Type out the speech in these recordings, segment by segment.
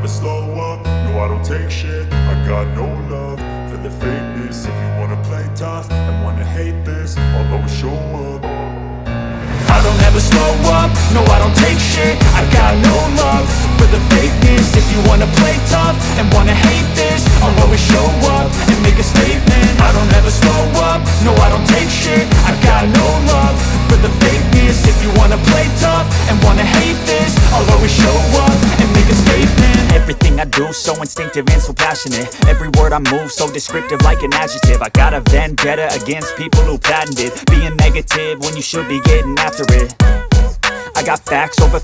slow up, no I don't take shit. I got no love for the fakeness. If you wanna play tough and wanna hate this, I'll always show up. I don't ever slow up, no I don't take shit. I got no love for the fakeness. If you wanna play tough and wanna hate this, I'll always show up and make a statement. I don't ever slow up, no I don't take shit. I got no love for the fakeness. If you wanna play tough and wanna hate this, I'll always show up and make a statement. Everything I do so instinctive and so passionate. Every word I move so descriptive like an adjective. I got a vendetta against people who patented being negative when you should be getting after it. I got facts over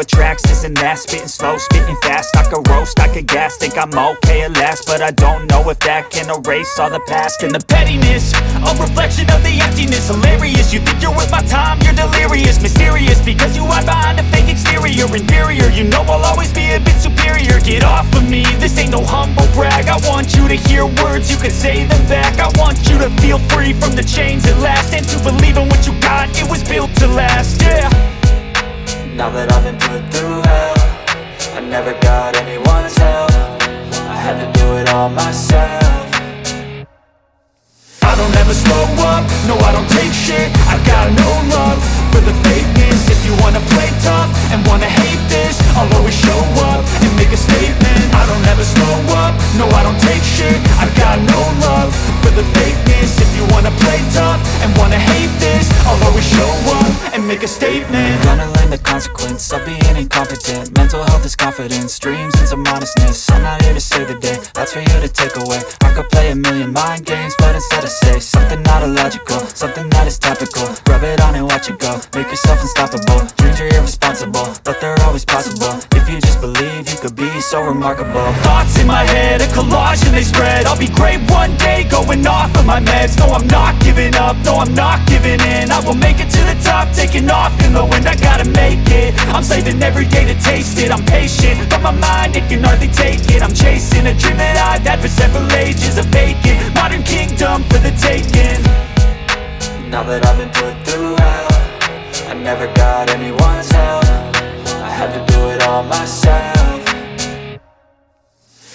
tracks, this and that. Spitting slow, spitting fast, I could roast, I could gas. Think I'm okay at last, but I don't know if that can erase all the past. And the pettiness, a reflection of the emptiness. Hilarious, you think you're worth my time, you're delirious. Mysterious, because you hide behind a fake exterior. Inferior, you know I'll always be a bit superior. Get off of me, this ain't no humble brag. I want you to hear words, you can say them back. I want you to feel free from the chains at last, and to believe in what you got, it was built to last, yeah. Now that I've been put through hell, I never got anyone's help. I had to do it all myself. I don't ever slow up, no I don't take shit. I got no love for the fakeness. If you wanna play tough and wanna hate this, I'll always show up and make a statement. I don't ever slow up, no I don't take shit. I got no love for the fakeness. If you wanna play tough and wanna hate this, I'll always show up and make a statement. Gonna learn the consequence of being incompetent. Mental health is confidence, dreams and some honestness. I'm not here to save the day, that's for you to take away. I could play a million mind games, but instead I say something not illogical, something that is topical. Rub it on and watch it go, make yourself unstoppable. Dreams are irresponsible, but they're always possible. If you just believe, you could be so remarkable. Thoughts in my head, a collage and they spread. I'll be great one day, going off of my meds. No, I'm not giving up, no, I'm not giving in. I will make it to the top, taking off in the wind. I gotta make it, I'm saving every day to taste it. I'm patient, but my mind, it can hardly take it. I'm chasing a dream that I've had for several ages. A vacant, modern kingdom for the taking. Now that I've been put through hell, I never got anyone's help. I had to do it all myself.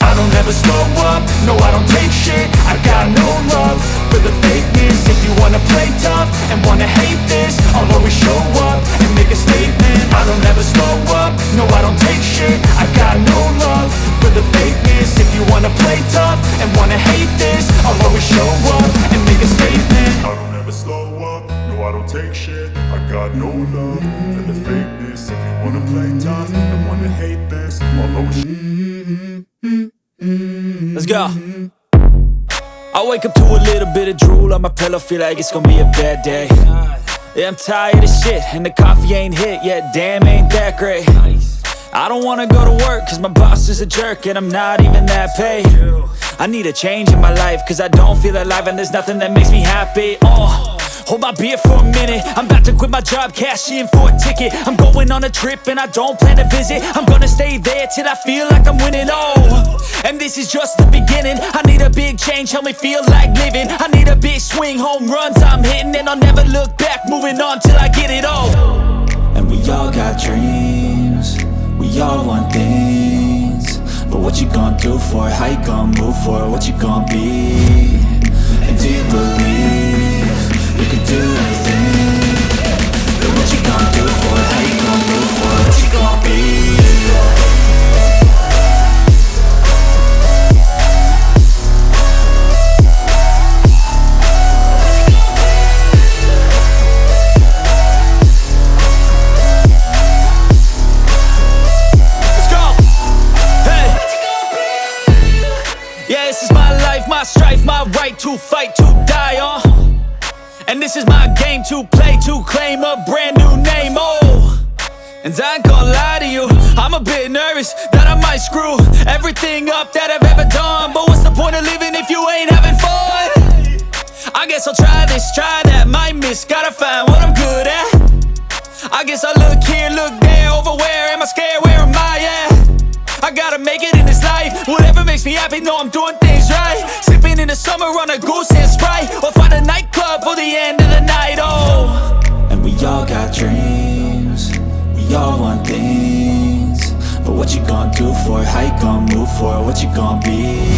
I don't ever slow up, no I don't take shit. I got no love for the fakeness. If you wanna play tough and wanna hate this, I'll always show up and make a statement. I don't ever slow up, no I don't take shit. I got no love for the fakeness. If you wanna play tough and wanna hate this, I'll always show up and make a statement. I don't ever slow up, no I don't take shit. I got no love for the fakeness. If you wanna play tough and wanna hate this, I'll always Let's go. I wake up to a little bit of drool on my pillow, feel like it's gonna be a bad day. Yeah, I'm tired of shit, and the coffee ain't hit yet, damn, ain't that great. I don't wanna go to work, cause my boss is a jerk, and I'm not even that paid. I need a change in my life, cause I don't feel alive, and there's nothing that makes me happy. Hold my beer for a minute, I'm about to quit my job, cash in for a ticket. I'm going on a trip and I don't plan to visit. I'm gonna stay there till I feel like I'm winning, and this is just the beginning. I need a big change, help me feel like living. I need a big swing, home runs I'm hitting, and I'll never look back, moving on till I get it all. And we all got dreams, we all want things, but what you gonna do for it? How you gonna move for it? What you gonna be? And do you believe you can do anything? But what you gonna do for it? How you gonna move for it? What you gonna be? Yeah, this is my life, my strife, my right to fight, to die on. And this is my game to play, to claim a brand new name, And I ain't gonna lie to you, I'm a bit nervous that I might screw everything up that I've ever done. But what's the point of living if you ain't having fun? I guess I'll try this, try that, might miss, gotta find what I'm good at. I guess I look here, look there, over where am I scared, where am I at? I gotta make it in this life, whatever makes me happy, know I'm doing things right. Sipping in the summer on a goose and Sprite, or find a nightclub for the end of the night, And we all got dreams, we all want things, But what you gonna do for it? How you gonna move for it? What you gonna be?